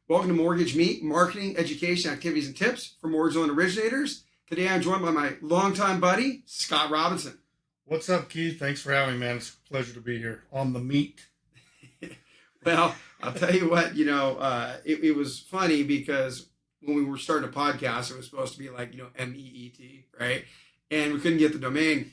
Welcome to Mortgage Meet, marketing, education, activities, and tips for mortgage loan originators. Today I'm joined by my longtime buddy, Scott Robinson. What's up, Keith? Thanks for having me, man. It's a pleasure to be here on the meet. Well, I'll tell you what, it was funny because when we were starting a podcast, it was supposed to be like, MEET, right? And we couldn't get the domain.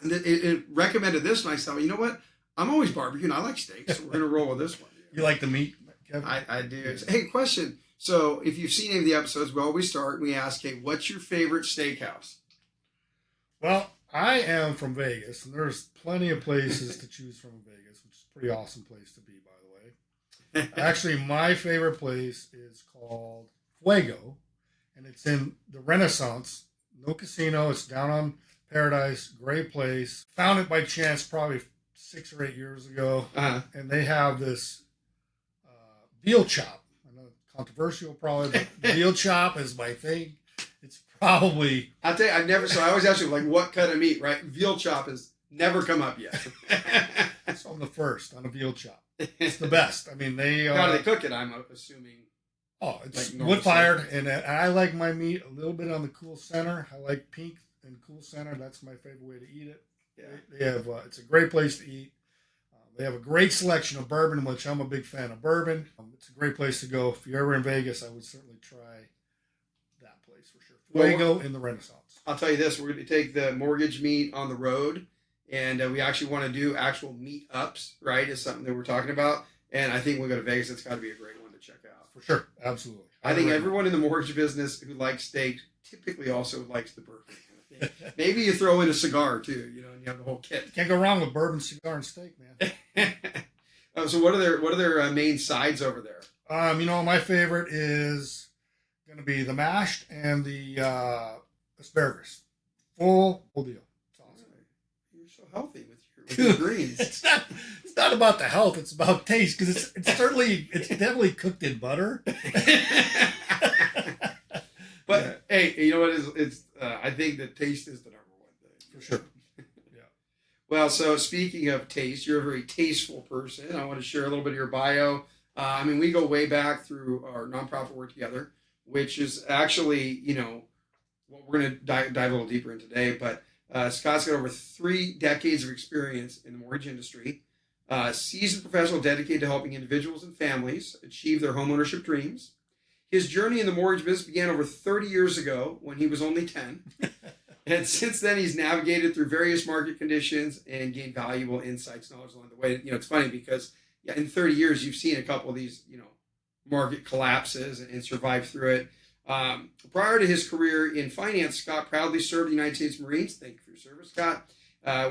And it recommended this, and I said, well, you know what? I'm always barbecuing. I like steak, so we're going to roll with this one. You like the meat, Kevin? I do. Hey, question. So if you've seen any of the episodes, we always start and we ask, hey, what's your favorite steakhouse? Well, I am from Vegas, and there's plenty of places to choose from in Vegas, which is a pretty awesome place to be, by the way. Actually, my favorite place is called Fuego, and it's in the Renaissance. No casino. It's down on Paradise. Great place. Found it by chance probably 6 or 8 years ago, and they have this veal chop. I know controversial probably, but veal chop is my thing. It's probably... I'll tell you, I always ask you, like, what kind of meat, right? Veal chop has never come up yet. It's on the first, on a veal chop. It's the best. I mean, they... How do they cook it, I'm assuming? Oh, it's like wood-fired, and I like my meat a little bit on the cool center. I like pink and cool center. That's my favorite way to eat it. Yeah. They have... it's a great place to eat. They have a great selection of bourbon, which I'm a big fan of bourbon. It's a great place to go. If you're ever in Vegas, I would certainly try that place for sure. Fuego in the Renaissance. I'll tell you this. We're going to take the mortgage meet on the road, and we actually want to do actual meetups, right? Is something that we're talking about. And I think when we go to Vegas, it's got to be a great one to check out. For sure. Absolutely. I think everyone in the mortgage business who likes steak typically also likes the bourbon. Maybe you throw in a cigar too, and you have the whole kit. Can't go wrong with bourbon, cigar, and steak, man. So what are their main sides over there? My favorite is going to be the mashed and the asparagus. Full deal. It's awesome. You're so healthy with your greens. It's not about the health. It's about taste because it's definitely cooked in butter. But hey, you know what it's I think that taste is the number one thing. For sure. Yeah. Well, so speaking of taste, you're a very tasteful person. I want to share a little bit of your bio. We go way back through our nonprofit work together, which is actually, what we're going to dive a little deeper in today. But Scott's got over 3 decades of experience in the mortgage industry. Seasoned professional dedicated to helping individuals and families achieve their homeownership dreams. His journey in the mortgage business began over 30 years ago when he was only 10. And since then, he's navigated through various market conditions and gained valuable insights, knowledge along the way. It's funny because in 30 years, you've seen a couple of these, market collapses and survived through it. Prior to his career in finance, Scott proudly served the United States Marines. Thank you for your service, Scott,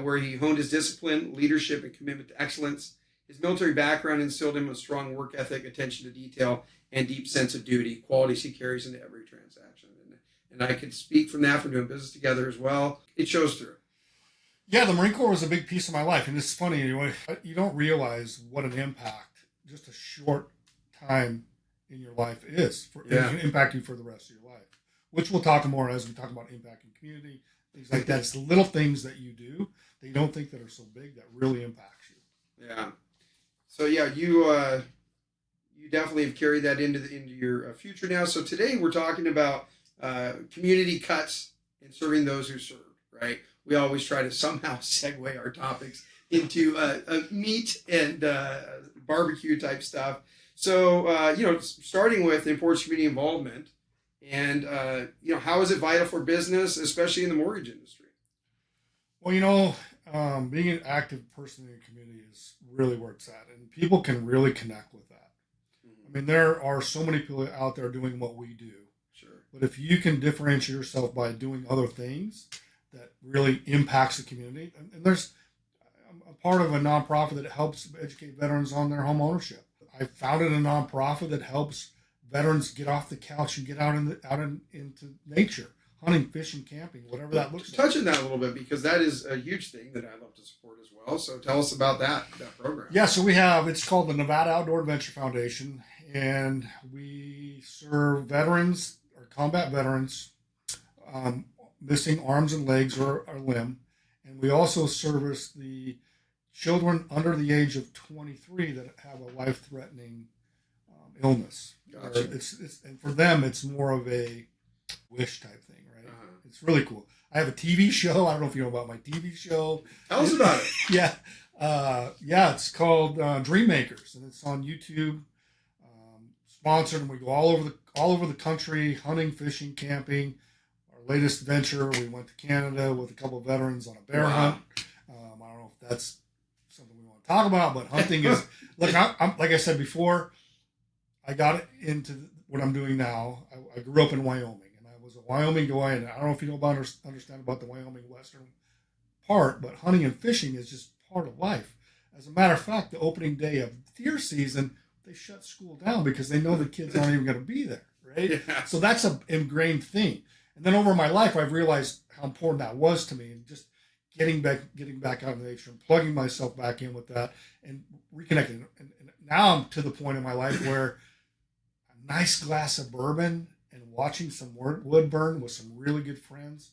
where he honed his discipline, leadership, and commitment to excellence. His military background instilled him a strong work ethic, attention to detail, and deep sense of duty, qualities he carries into every transaction. And I can speak from that from doing business together as well. It shows through. Yeah, the Marine Corps was a big piece of my life. And it's funny, you don't realize what an impact just a short time in your life is. It can impact you for the rest of your life, which we'll talk more as we talk about impacting community, things like that. It's the little things that you do that you don't think that are so big that really impacts you. Yeah. So, you definitely have carried that into your future now. So today we're talking about community cuts and serving those who serve, right? We always try to somehow segue our topics into meat and barbecue type stuff. So, starting with the importance of community involvement and, how is it vital for business, especially in the mortgage industry? Well, being an active person in the community is really where it's at, and people can really connect with that. There are so many people out there doing what we do. Sure. But if you can differentiate yourself by doing other things that really impacts the community, and I'm a part of a nonprofit that helps educate veterans on their home ownership. I founded a nonprofit that helps veterans get off the couch and get out into nature, hunting, fishing, camping, whatever that looks like. Touch on that a little bit because that is a huge thing that I love to support as well. So tell us about that program. Yeah, so it's called the Nevada Outdoor Adventure Foundation, and we serve veterans or combat veterans missing arms and legs or a limb. And we also service the children under the age of 23 that have a life-threatening illness. Gotcha. And for them, it's more of a wish type thing, right? Uh-huh. It's really cool. I have a TV show. I don't know if you know about my TV show. Tell us about it. Yeah. It's called Dream Makers, and it's on YouTube. Sponsored, and we go all over the country, hunting, fishing, camping. Our latest venture, we went to Canada with a couple of veterans on a bear hunt. I don't know if that's something we want to talk about, but hunting is look. I'm like I said before, I got into what I'm doing now. I grew up in Wyoming, and I was a Wyoming guy, and I don't know if you know understand about the Wyoming Western part, but hunting and fishing is just part of life. As a matter of fact, the opening day of deer season, they shut school down because they know the kids aren't even going to be there, right? Yeah. So that's an ingrained thing. And then over my life, I've realized how important that was to me, and just getting back out in nature and plugging myself back in with that and reconnecting. And now I'm to the point in my life where a nice glass of bourbon and watching some wood burn with some really good friends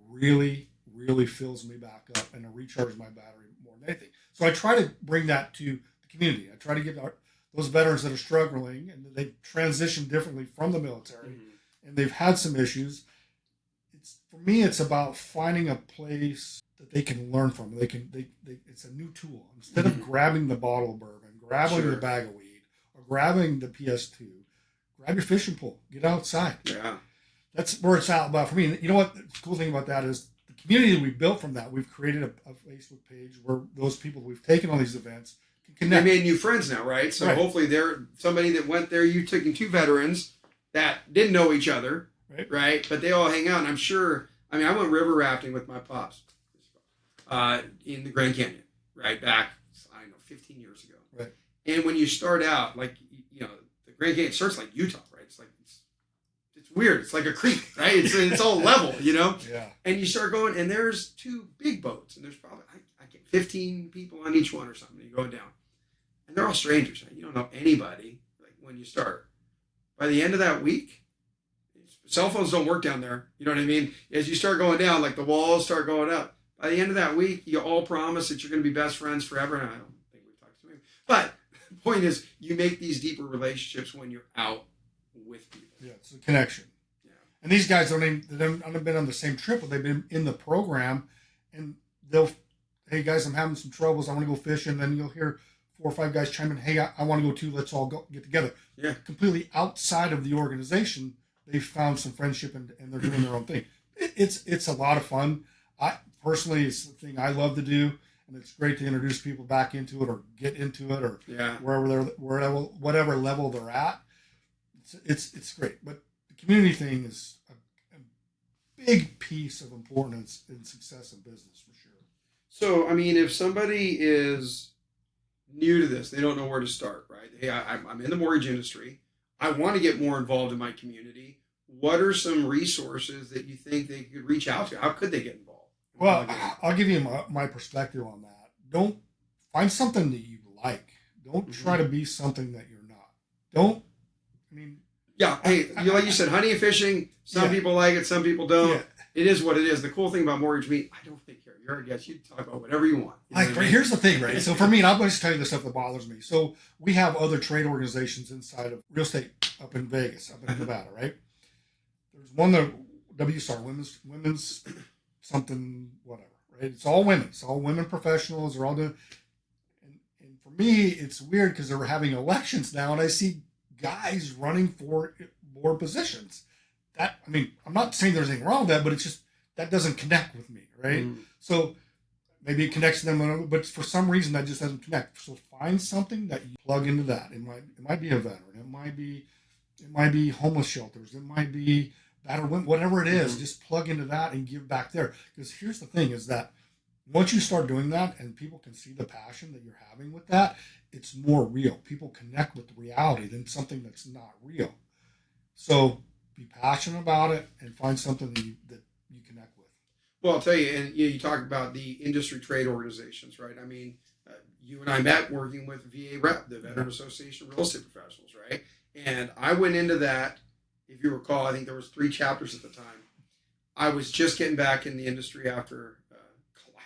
really, really fills me back up and it recharges my battery more than anything. So I try to bring that to the community. I try to get those veterans that are struggling and they've transitioned differently from the military and they've had some issues. For me, it's about finding a place that they can learn from. It's a new tool. Instead of grabbing the bottle of bourbon, grabbing the bag of weed, or grabbing the PS2, grab your fishing pole. Get outside. Yeah. That's where it's all about for me. You know what? The cool thing about that is the community that we built from that. We've created a Facebook page where those people we've taken on these events can connect. They made new friends now, right? So hopefully they're somebody that went there. You took in two veterans that didn't know each other, right? But they all hang out. And I'm sure. I mean, I went river rafting with my pops in the Grand Canyon, right back, 15 years ago. Right. And when you start out, like the Grand Canyon starts like Utah, right? It's like it's weird. It's like a creek, right? It's all level, Yeah. And you start going, and there's two big boats, and there's probably I get 15 people on each one or something. You go down, and they're all strangers. Right? You don't know anybody. Like when you start, by the end of that week, cell phones don't work down there. You know what I mean? As you start going down, like the walls start going up. By the end of that week, you all promise that you're going to be best friends forever. And I don't think we've talked to him. But the point is, you make these deeper relationships when you're out with people. Yeah, it's a connection. Yeah. And these guys haven't been on the same trip, but they've been in the program, and hey guys, I'm having some troubles. I want to go fishing. And then you'll hear 4 or 5 guys chime in. Hey, I want to go too. Let's all go get together. Yeah. Completely outside of the organization, they've found some friendship and they're doing their own thing. It's a lot of fun. Personally, it's the thing I love to do, and it's great to introduce people back into it or get into it or whatever level they're at. It's great, but the community thing is a big piece of importance in success in business for sure. So, I mean, if somebody is new to this, they don't know where to start, right? Hey, I'm in the mortgage industry. I want to get more involved in my community. What are some resources that you think they could reach out to? How could they get involved? Well, I'll give you my perspective on that. Don't find something that you like. Don't try to be something that you're not. Yeah. Hey, like you said, hunting and fishing. Some people like it, some people don't. Yeah. It is what it is. The cool thing about Mortgage Me, I don't think you're our guest. You talk about whatever you want. Here's the thing, right? So for me, and I'm going to tell you the stuff that bothers me. So we have other trade organizations inside of real estate up in Vegas, up in Nevada, right? There's one that WSR, women's something, whatever, right? It's all women. It's all women professionals. They're all doing. And for me, it's weird because they're having elections now, and I see guys running for board positions. I'm not saying there's anything wrong with that, but it's just that doesn't connect with me, right? So maybe it connects to them, but for some reason that just doesn't connect. So find something that you plug into that. It might be a veteran. It might be homeless shelters. It might be battered women, whatever it is. Just plug into that and give back there. Because here's the thing: is that once you start doing that and people can see the passion that you're having with that, it's more real. People connect with the reality than something that's not real. So be passionate about it and find something that you connect with. Well, I'll tell you, and you talk about the industry trade organizations, right? I mean, you and I met working with VA Rep, the Veteran Association of Real Estate Professionals, right? And I went into that, if you recall, I think there was 3 chapters at the time. I was just getting back in the industry after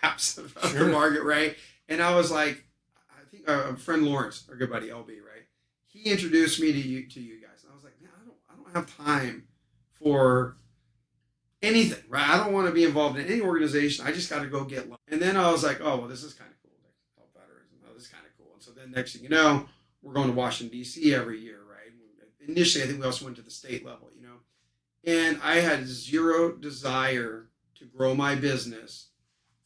collapse of the market, right? And I was like, I think our friend Lawrence, our good buddy LB, right? he introduced me to you guys. And I was like, man, I don't have time for anything, right? I don't want to be involved in any organization. I just got to go get lunch. And then I was like, oh, well, this is kind of cool. Like, help veterans. Oh, this is kind of cool. And so then next thing you know, we're going to Washington, D.C. every year, right? Initially, I think we also went to the state level, you know. And I had zero desire to grow my business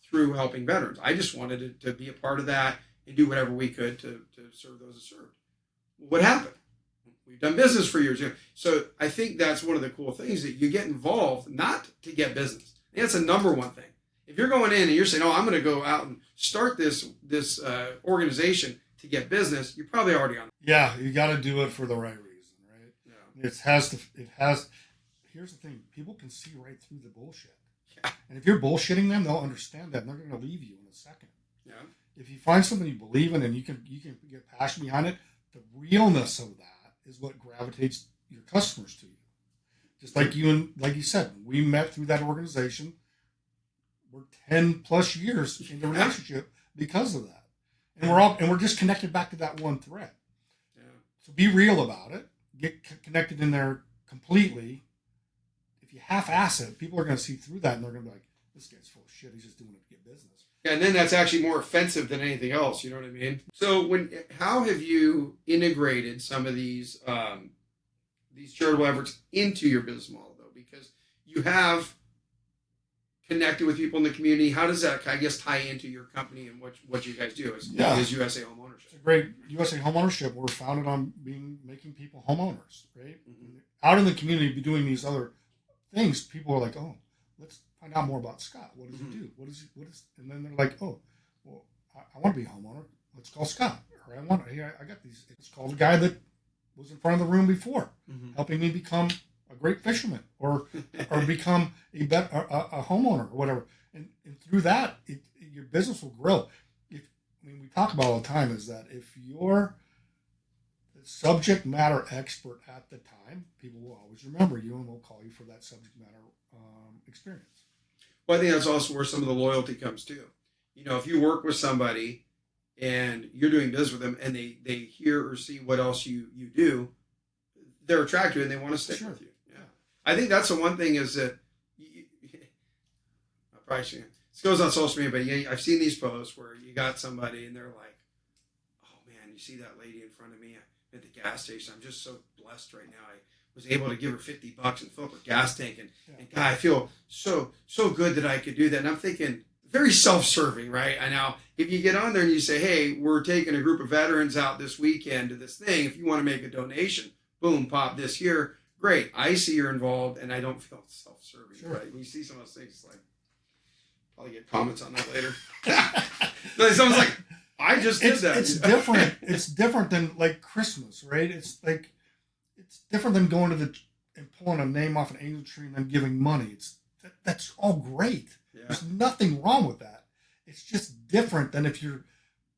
through helping veterans. I just wanted to be a part of that and do whatever we could to serve those that served. What happened? We've done business for years. So I think that's one of the cool things, that you get involved not to get business. And that's the number one thing. If you're going in and you're saying, oh, I'm going to go out and start this organization to get business, you're probably already on. Yeah, you got to do it for the right reason, right? Yeah. It has. Here's the thing: people can see right through the bullshit. Yeah. And if you're bullshitting them, they'll understand that, and they're going to leave you in a second. Yeah. If you find something you believe in and you can get passion behind it, the realness of that is what gravitates your customers to you. Just like you said, we met through that organization. We're 10 plus years in the relationship because of that. And we're just connected back to that one thread. Yeah. So be real about it. Get connected in there completely. If you half-ass it, people are going to see through that and they're going to be like, this guy's full of shit. He's just doing it to get business. Yeah, and then that's actually more offensive than anything else. You know what I mean? So how have you integrated some of these charitable efforts into your business model, though? Because you have connected with people in the community. How does that, I guess, tie into your company and what you guys do as USA Home Ownership? It's a great USA Home Ownership. We're founded on making people homeowners, right? Mm-hmm. Out in the community, doing these other things, people are like, oh, let's find out more about Scott. What does he do? What is? And then they're like, oh, well, I want to be a homeowner. Let's call Scott. Or I got these. It's called a guy that was in front of the room before, helping me become a great fisherman or become a homeowner or whatever. And through that, your business will grow. We talk about all the time is that if you're the subject matter expert at the time, people will always remember you and will call you for that subject matter experience. Well, I think that's also where some of the loyalty comes too. You know, if you work with somebody and you're doing business with them and they hear or see what else you do, they're attracted and they want to stick with you. Yeah. I think that's the one thing is that I probably shouldn't. This goes on social media, but I've seen these posts where you got somebody and they're like, oh man, you see that lady in front of me at the gas station. I'm just so blessed right now. I was able to give her $50 and fill up her gas tank. And God, I feel so good that I could do that. And I'm thinking, very self-serving, right? And now, if you get on there and you say, hey, we're taking a group of veterans out this weekend to this thing. If you want to make a donation, boom, pop this here. Great. I see you're involved, and I don't feel self-serving, right? When you see some of those things, it's like, probably get comments on that later. Someone's like, I just did that. It's different. It's different than like Christmas, right? It's different than going to and pulling a name off an angel tree and then giving money. That's all great. Yeah. There's nothing wrong with that. It's just different than if you're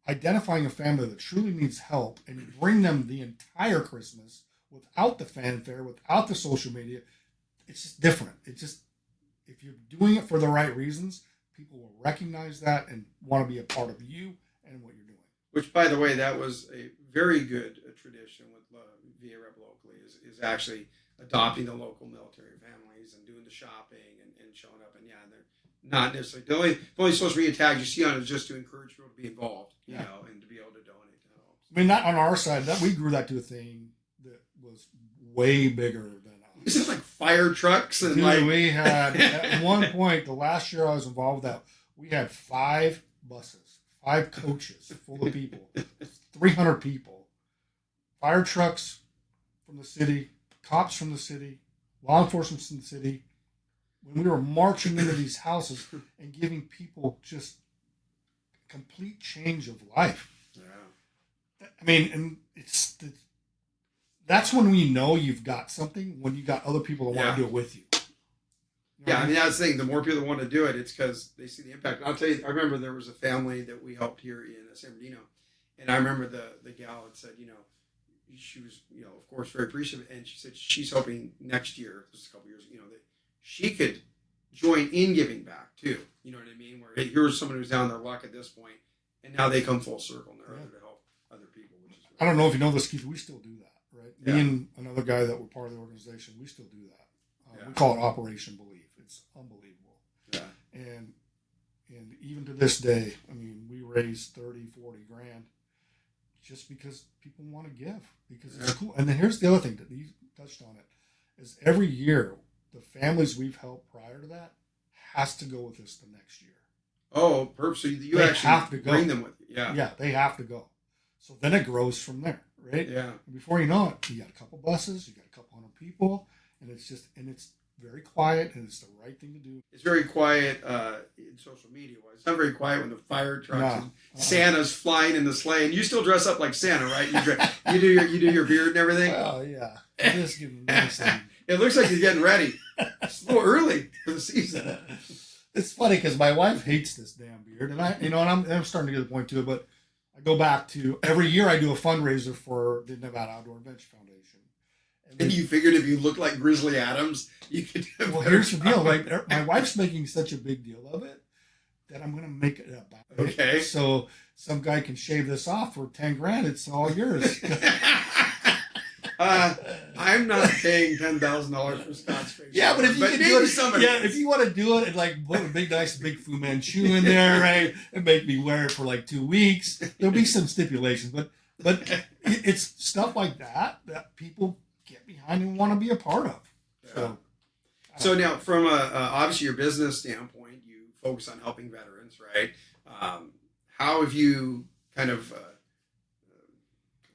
identifying a family that truly needs help and you bring them the entire Christmas without the fanfare, without the social media. It's just different. It's just, if you're doing it for the right reasons, people will recognize that and want to be a part of you and what you're doing. Which, by the way, that was a very good tradition with VA Rep locally is actually adopting the local military families and doing the shopping and showing up. And they're not necessarily the only social media tags you see on it is just to encourage people to be involved, you know, and to be able to donate to help. I mean, not on our side. That we grew that to a thing that was way bigger than us. Is it like fire trucks and we had at one point the last year I was involved with that, we had 5 buses, 5 coaches full of people, 300 people, fire trucks from the city, cops from the city, law enforcement from the city. When we were marching into these houses and giving people just complete change of life. Yeah. I mean, and that's when we know you've got something, when you got other people that want to do it with you. I mean, that's the thing. The more people that want to do it, it's because they see the impact. I'll tell you, I remember there was a family that we helped here in San Bernardino, and I remember the gal had said, she was, of course, very appreciative, and she said she's hoping next year, just a couple years, that she could join in giving back too. You know what I mean? Where, hey, here's someone who's down their luck at this point, and now they come full circle and they're able to help other people, which is I don't know if you know this, Keith. We still do that, right? Yeah. Me and another guy that were part of the organization, we still do that. Yeah. We call it Operation Believe. It's unbelievable. Yeah. And even to this day, I mean, we raise 30, 40 grand just because people want to give, because it's cool. And then here's the other thing that you touched on it, is every year the families we've helped prior to that has to go with us the next year. Oh, perfect. So you They actually have to go. bring them with you. Yeah. Yeah, they have to go. So then it grows from there, right? Yeah. And before you know it, you got a couple buses, you got a couple hundred people, and it's very quiet, and it's the right thing to do. It's very quiet in social media. It's not very quiet when the fire trucks and Santa's flying in the sleigh, and you still dress up like Santa, right? You do your beard and everything. Well, yeah. Just give them some. It looks like you're getting ready. It's a little early for the season. It's funny because my wife hates this damn beard, and I'm starting to get to the point to it. But I go back to every year I do a fundraiser for the Nevada Outdoor Adventure Foundation. And you figured if you look like Grizzly Adams, you could do a well, better here's the deal. job. Like, my wife's making such a big deal of it that I'm going to make it about it. Okay. So some guy can shave this off for 10 grand. It's all yours. I'm not paying $10,000 for Scott's face. Yeah, but if you can maybe do it, somebody if you want to do it and like put a nice big Fu Manchu in there, right, and make me wear it for like 2 weeks, there'll be some stipulations. But it's stuff like that people get behind and want to be a part of. Yeah. So now, from obviously your business standpoint, you focus on helping veterans, right? How have you kind of,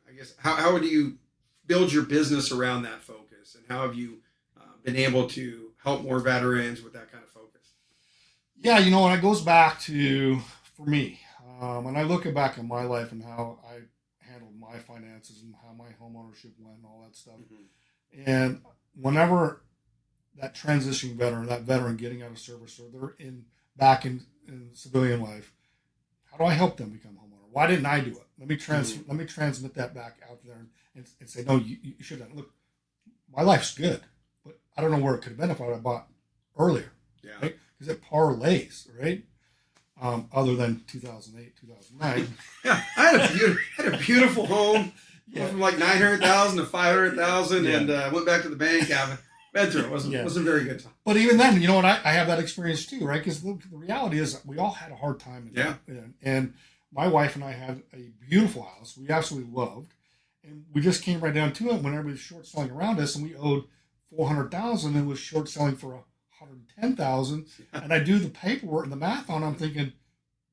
I guess, how do you build your business around that focus, and how have you been able to help more veterans with that kind of focus? Yeah, and it goes back to, for me, when I look back at my life and how I handled my finances and how my home ownership went and all that stuff. Mm-hmm. And whenever that transitioning veteran, that veteran getting out of service, or they're back in civilian life, how do I help them become homeowner? Why didn't I do it? Let me transmit that back out there and say, no, you should have. Look, my life's good, but I don't know where it could have been if I had bought earlier. Yeah. Right? Because it parlays, right? Other than 2008, 2009. Yeah, I had a beautiful home. Went from like 900,000 to 500,000, and went back to the bank. Been through it. Wasn't very good time. But even then, you know what? I have that experience too, right? Because the reality is we all had a hard time. And my wife and I had a beautiful house we absolutely loved, and we just came right down to it when everybody was short selling around us, and we owed $400,000 and was short selling for $110,000. And I do the paperwork and the math on it, I'm thinking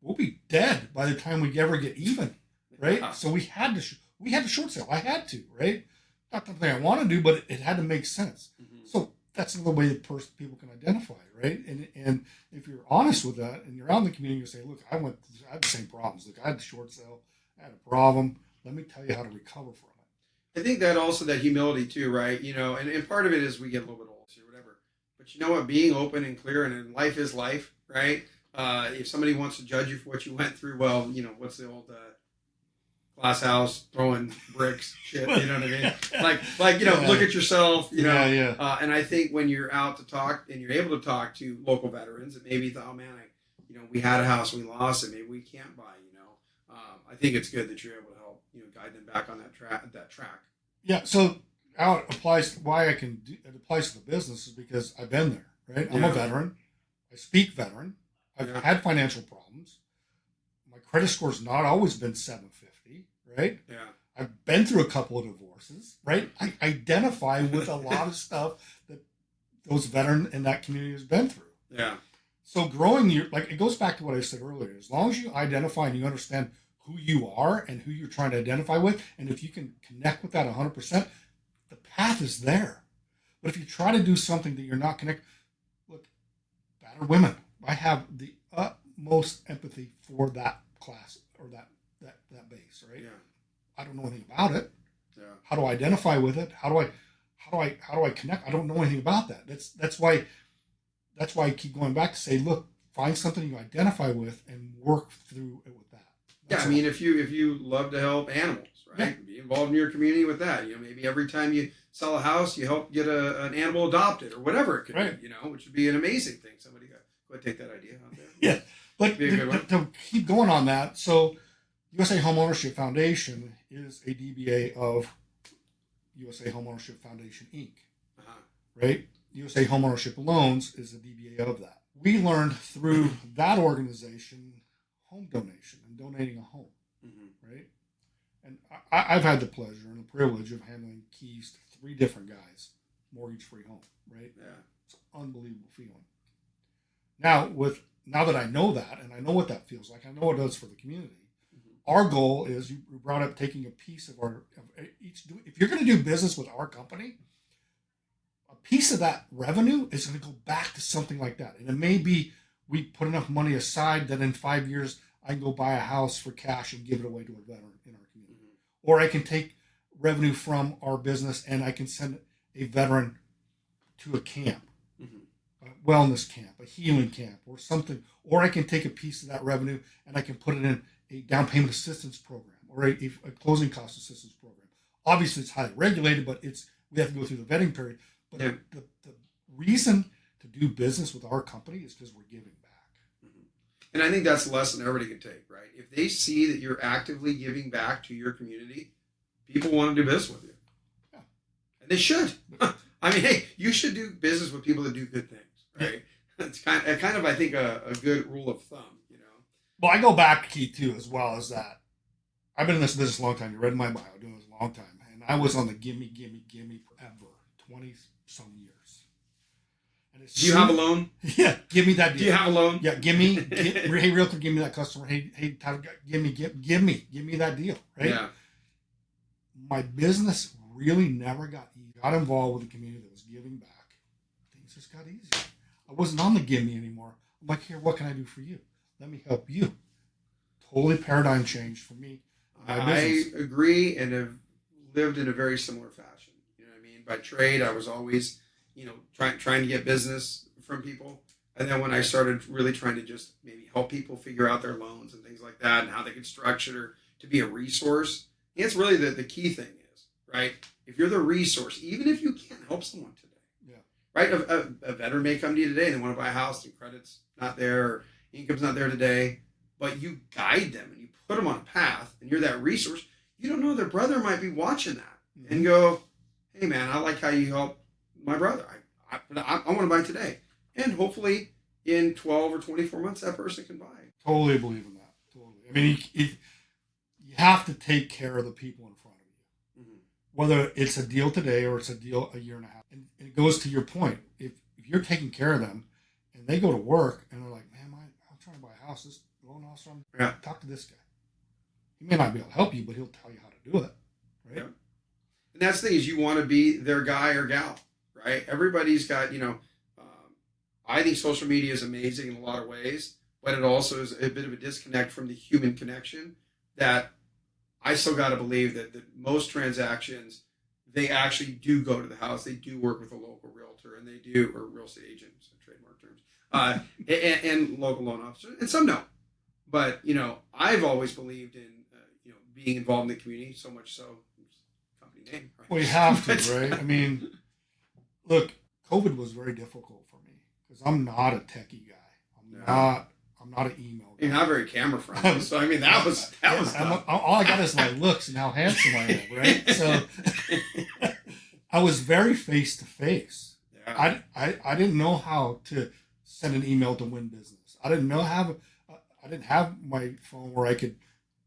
we'll be dead by the time we ever get even, right? Yeah. So we had to short sell. I had to, right? Not something I want to do, but it had to make sense. Mm-hmm. So that's another way that people can identify, right? And if you're honest with that and you're out in the community, you say, look, I had the same problems. Look, I had to short sell. I had a problem. Let me tell you how to recover from it. I think that also that humility too, right? And part of it is we get a little bit old or whatever. But you know what? Being open and clear, and life is life, right? If somebody wants to judge you for what you went through, well, what's the old glass house throwing bricks shit, you know what I mean? Look at yourself, Yeah. And I think when you're out to talk and you're able to talk to local veterans and maybe thought, oh man, we had a house, we lost it, maybe we can't buy, I think it's good that you're able to help, guide them back on that track. Yeah. So how it applies, it applies to the business is because I've been there, right? I'm a veteran. I speak veteran. I've had financial problems. My credit score's not always been 750, right? Yeah. I've been through a couple of divorces, right? I identify with a lot of stuff that those veterans in that community has been through. Yeah. So growing it goes back to what I said earlier. As long as you identify and you understand who you are and who you're trying to identify with, and if you can connect with that 100%, the path is there. But if you try to do something that you're not connected, look, battered women, I have the utmost empathy for that class or that base, right? Yeah. I don't know anything about it. Yeah. How do I identify with it? How do I connect? I don't know anything about that. That's why I keep going back to say, look, find something you identify with and work through it with that. That's if you love to help animals, right? Yeah. Be involved in your community with that. Maybe every time you sell a house, you help get an animal adopted or whatever it could be, which would be an amazing thing. Somebody go take that idea out there. Yeah. But to keep going on that, so USA Homeownership Foundation is a DBA of USA Homeownership Foundation Inc. Uh-huh. Right? USA Homeownership Loans is a DBA of that. We learned through that organization home donation and donating a home, right? And I've had the pleasure and the privilege of handling keys to 3 different guys, mortgage-free home, right? Yeah. It's an unbelievable feeling. Now that I know that, and I know what that feels like, I know what it does for the community. Our goal is, you brought up taking a piece of each. If you're going to do business with our company, a piece of that revenue is going to go back to something like that. And it may be we put enough money aside that in 5 years I can go buy a house for cash and give it away to a veteran in our community. Or I can take revenue from our business and I can send a veteran to a camp, a wellness camp, a healing camp, or something. Or I can take a piece of that revenue and I can put it in a down payment assistance program or a closing cost assistance program. Obviously, it's highly regulated, but we have to go through the vetting period. But the reason to do business with our company is because we're giving back. And I think that's a lesson everybody can take, right? If they see that you're actively giving back to your community, people want to do business with you. Yeah. And they should. I mean, hey, you should do business with people that do good things, right? Yeah. It's kind of, I think, a good rule of thumb. Well, I go back, Keith, too, as well as that. I've been in this business a long time. You read my bio, doing this a long time. And I was on the gimme forever, 20-some years. And do you have a loan? Yeah, give me that deal. Do you have a loan? Yeah, hey, realtor, give me that customer. Hey, Tyler, give me that deal, right? Yeah. My business really never got involved with the community that was giving back. Things just got easier. I wasn't on the gimme anymore. I'm like, here, what can I do for you? Let me help you. Totally paradigm change for me. I agree and have lived in a very similar fashion. You know what I mean? By trade, I was always, trying to get business from people. And then when I started really trying to just maybe help people figure out their loans and things like that and how they could structure to be a resource, it's really the key thing is, right? If you're the resource, even if you can't help someone today, right? A veteran may come to you today and they want to buy a house and credit's not there or income's not there today, but you guide them and you put them on a path and you're that resource. You don't know their brother might be watching that and go, hey man, I like how you help my brother. I want to buy today. And hopefully in 12 or 24 months, that person can buy. Totally believe in that. Totally. I mean, you have to take care of the people in front of you, whether it's a deal today or it's a deal a year and a half. And it goes to your point. If you're taking care of them and they go to work and they're like, man, I'm trying to buy a house. This loan officer, talk to this guy. He may not be able to help you, but he'll tell you how to do it, right? Yeah. And that's the thing is you want to be their guy or gal, right? Everybody's got, I think social media is amazing in a lot of ways, but it also is a bit of a disconnect from the human connection that I still got to believe that most transactions, they actually do go to the house. They do work with a local realtor and they do, or real estate agent, so trademark terms, and local loan officer, and some don't. But, I've always believed in, being involved in the community, so much so, company name. Right? Well, you have to, right? I mean, look, COVID was very difficult for me because I'm not a techie guy. I'm not an email guy. You're not very camera friendly. So, I mean, that was all I got is my looks and how handsome I am, right? So I was very face to face. I didn't know how to send an email to win business. I didn't have my phone where I could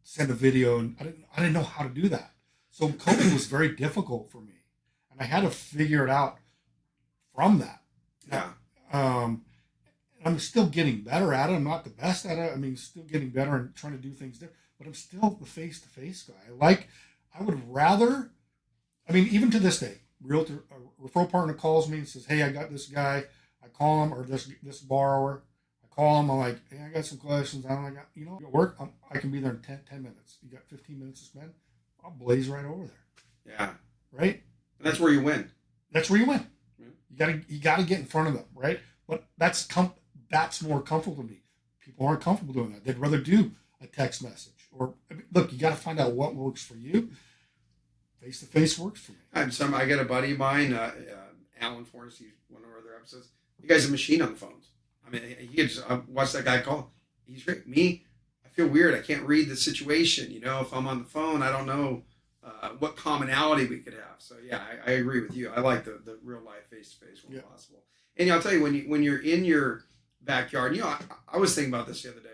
send a video, and I didn't know how to do that. So COVID was very difficult for me, and I had to figure it out from that. Yeah. I'm still getting better at it. I'm not the best at it. I mean, still getting better and trying to do things different, but I'm still the face-to-face guy. I would rather, even to this day, a referral partner calls me and says, hey, I got this guy. I call him, or this borrower. I call him. I'm like, hey, I got some questions. I'm like, at work, I can be there in 10 minutes. You got 15 minutes to spend? I'll blaze right over there. Yeah. Right? And that's where you win. That's where you win. Yeah. You gotta get in front of them, right? But that's more comfortable to me. People aren't comfortable doing that. They'd rather do a text message. Or look, you got to find out what works for you. Face to face works for me. I got a buddy of mine, Alan Forrest. He's one of our other episodes. The guy's a machine on the phones. I mean, he could just watch that guy call. He's great. Me, I feel weird. I can't read the situation. If I'm on the phone, I don't know what commonality we could have. So yeah, I agree with you. I like the real life face to face when possible. And I'll tell you, when you're in your backyard, I was thinking about this the other day.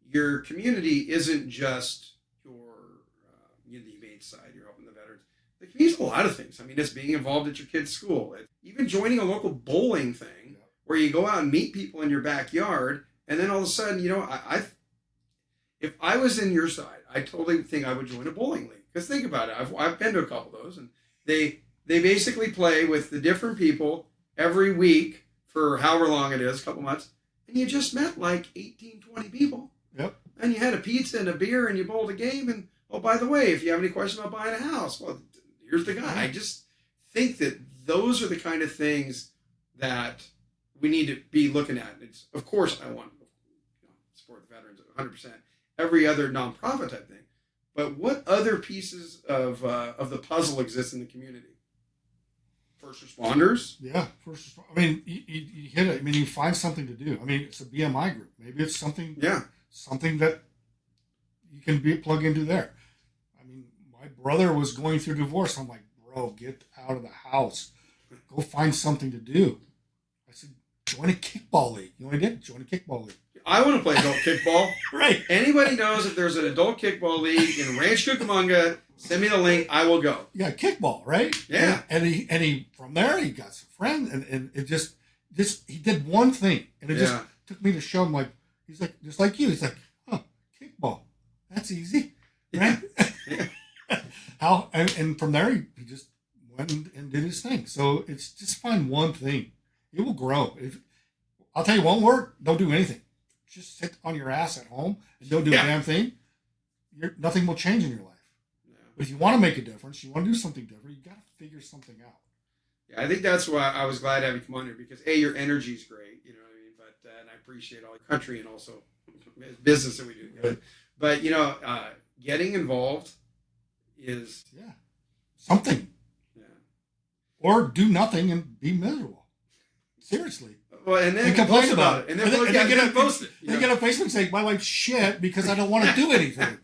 Your community isn't just your the humane side. You're helping the veterans. The community's a lot of things. I mean, it's being involved at your kid's school, even joining a local bowling thing where you go out and meet people in your backyard, and then all of a sudden, if I was in your side, I totally think I would join a bowling league. Because think about it, I've been to a couple of those, and they basically play with the different people every week for however long it is, a couple months, and you just met like 18, 20 people. Yep. And you had a pizza and a beer, and you bowled a game, and oh, by the way, if you have any questions about buying a house, well, here's the guy. I just think that those are the kind of things that we need to be looking at. It's, of course, I want to support the veterans 100%. Every other nonprofit type thing, but what other pieces of the puzzle exist in the community? First responders. Yeah, I mean, you hit it. I mean, you find something to do. I mean, it's a BMI group. Maybe it's something. Yeah. Something that you can plug into there. I mean, my brother was going through divorce. I'm like, bro, get out of the house. Go find something to do. I said, join a kickball league. You know what I did? Join a kickball league. I want to play adult kickball. Right. Anybody knows if there's an adult kickball league in Ranch Cucamonga, send me the link. I will go. Yeah, kickball, right? Yeah. And he from there he got some friends, and it just he did one thing, and it just took me to show him, like, he's like, just like you. He's like, oh, kickball, that's easy, right? Yeah. How and from there he just went and did his thing. So it's just find one thing, it will grow. If I'll tell you one word, don't do anything. Just sit on your ass at home and don't do a damn thing. Nothing will change in your life. Yeah. But if you want to make a difference, you want to do something different, you got to figure something out. Yeah, I think that's why I was glad to have you come on here, because your energy is great, you know what I mean. But and I appreciate all the country and also business that we do. Right. But getting involved is something. Yeah. Or do nothing and be miserable. Seriously. Well, and then complain about it. And then post it. They get a Facebook saying, my wife's shit because I don't want to do anything.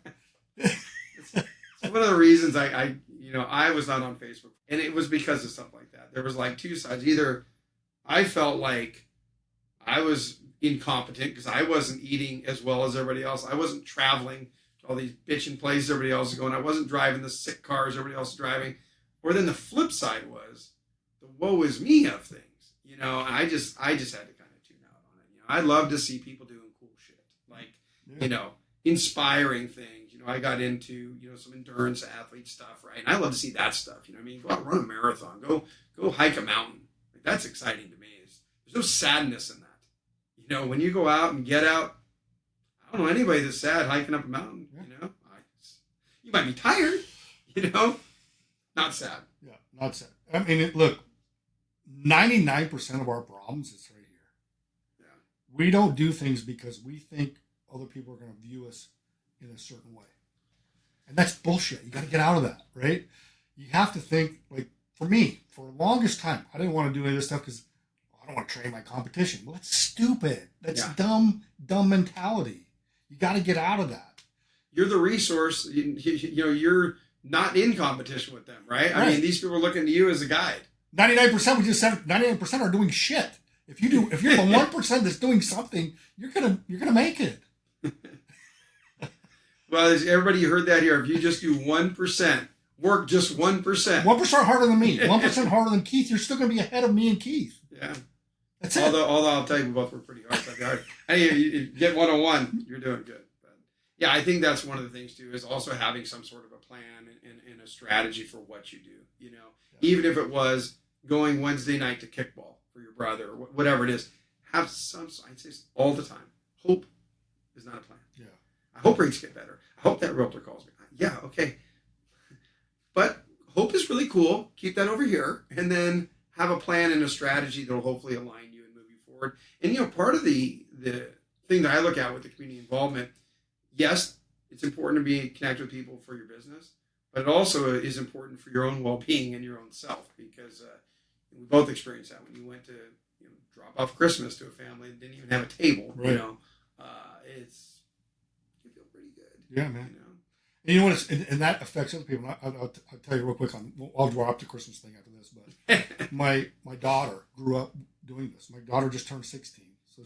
It's one of the reasons I was not on Facebook. And it was because of stuff like that. There was like two sides. Either I felt like I was incompetent because I wasn't eating as well as everybody else. I wasn't traveling to all these bitchin' places everybody else is going. I wasn't driving the sick cars everybody else is driving. Or then the flip side was the woe is me of things. I just had to kind of tune out on it. I love to see people doing cool shit, like inspiring things. I got into some endurance athlete stuff, right? And I love to see that stuff. I mean, go out and run a marathon, go hike a mountain. Like, that's exciting to me. There's no sadness in that. When you go out and get out, I don't know anybody that's sad hiking up a mountain. You might be tired, not sad. Yeah, not sad. I mean, look. 99% of our problems is right here. Yeah. We don't do things because we think other people are going to view us in a certain way. And that's bullshit. You got to get out of that, right? You have to think, like, for me, for the longest time, I didn't want to do any of this stuff because I don't want to train my competition. Well, that's stupid. That's dumb mentality. You got to get out of that. You're the resource. You're not in competition with them, right? I mean, these people are looking to you as a guide. 99%, we just said 99% are doing shit. If you're the 1% that's doing something, you're gonna make it. Well, everybody, you heard that here. If you just do 1%, work just 1%. 1% harder than me. 1% harder than Keith. You're still gonna be ahead of me and Keith. Yeah. That's it. Although I'll tell you, we both work pretty hard. Anyway, you get 101, you're doing good. But yeah, I think that's one of the things too, is also having some sort of a plan and a strategy for what you do. Even if it was going Wednesday night to kickball for your brother or whatever it is, have some, I'd say all the time, hope is not a plan. Yeah. I hope rates get better. I hope that realtor calls me. Yeah, okay. But hope is really cool. Keep that over here. And then have a plan and a strategy that will hopefully align you and move you forward. And, part of the thing that I look at with the community involvement, yes, it's important to be connected with people for your business, but it also is important for your own well-being and your own self, because we both experienced that when you went to drop off Christmas to a family that didn't even have a table. Right. It's Yeah, man. You know? And you know what? And that affects other people. I'll tell you real quick. I'll drop the Christmas thing after this. But my daughter grew up doing this. My daughter just turned 16, so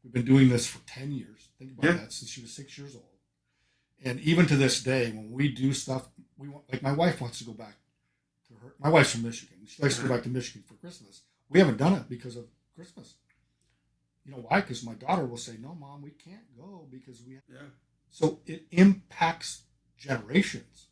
we've been doing this for 10 years. Think about that, since she was 6 years old. And even to this day, when we do stuff, like my wife wants to go back to her. My wife's from Michigan. She likes to go back to Michigan for Christmas. We haven't done it because of Christmas. You know why? Because my daughter will say, "No, Mom, we can't go because we." Yeah. So it impacts generations.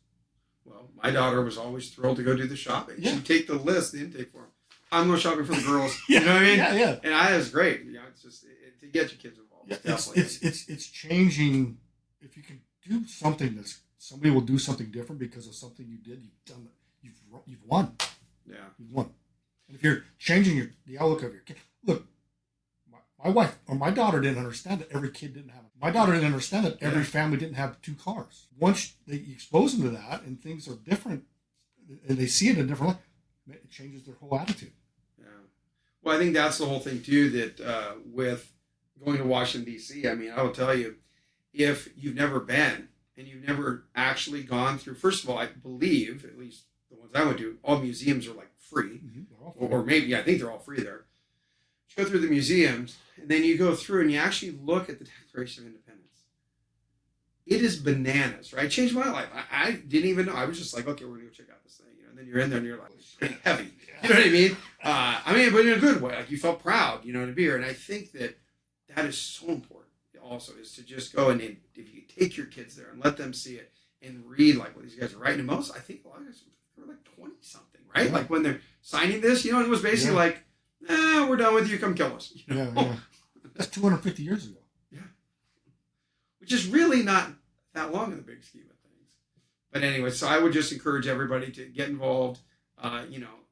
Well, my daughter was always thrilled to go do the shopping. Yeah. She'd take the list, the intake form. I'm going shopping for the girls. Yeah, You know what I mean? Yeah. And I was great. You know, it's just to get your kids involved. Yeah, Definitely. it's changing. If you can do something somebody will do something different because of something you did, you've won. Yeah. You've won. And if you're changing the outlook of your kid, look, my wife or my daughter didn't understand that every kid didn't have it. My daughter didn't understand that every family didn't have 2 cars. Once they expose them to that and things are different and they see it in a different light, it changes their whole attitude. Yeah. Well, I think that's the whole thing too. That with going to Washington D.C., I mean, I will tell you, if you've never been and you've never actually gone through, first of all, I believe, at least the ones I went to, all museums are like free, or maybe I think they're all free there. You go through the museums, and then you go through and you actually look at the Declaration of Independence. It is bananas, right? It changed my life. I didn't even know. I was just like, okay, we're gonna go check out this thing, you know. And then you're in there and you're like, it's pretty heavy. You know what I mean? But in a good way. Like you felt proud, you know, to be here. And I think that is so important. Also, is to just go and if you take your kids there and let them see it and read like what these guys are writing. And most, I think a lot of guys were like 20 something, right? Like when they're signing this, you know, it was basically like, we're done with you. Come kill us. You know? Yeah. That's 250 years ago. Yeah. Which is really not that long in the big scheme of things. But anyway, so I would just encourage everybody to get involved, you know,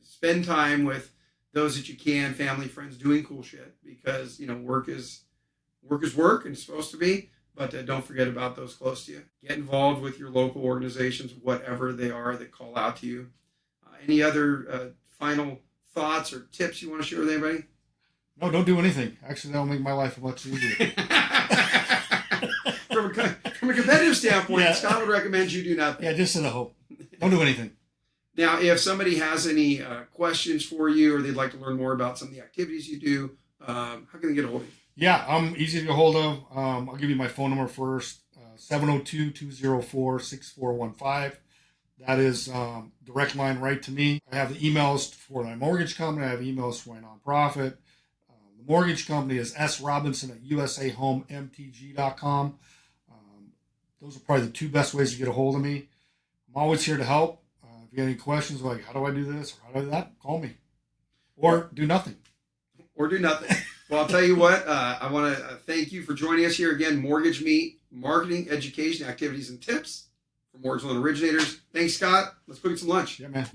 spend time with those that you can, family, friends, doing cool shit, because, you know, work is work and it's supposed to be, but don't forget about those close to you. Get involved with your local organizations, whatever they are that call out to you. Any other final thoughts or tips you want to share with anybody? No, don't do anything. Actually, that'll make my life much easier. From a competitive standpoint, Scott would recommend you do nothing. Yeah, just sit at home. Don't do anything. Now, if somebody has any questions for you or they'd like to learn more about some of the activities you do, how can they get a hold of you? Yeah, I'm easy to get a hold of. I'll give you my phone number first, 702-204-6415. That is direct line right to me. I have the emails for my mortgage company. I have emails for my nonprofit. The mortgage company is srobinson@usahomemtg.com. Those are probably the 2 best ways to get a hold of me. I'm always here to help. If you have any questions like, how do I do this or how do I do that, call me. Or do nothing. Or do nothing. Well, I'll tell you what, I want to thank you for joining us here again. Mortgage Meet, marketing, education, activities, and tips for mortgage loan originators. Thanks, Scott. Let's go get some lunch. Yeah, man.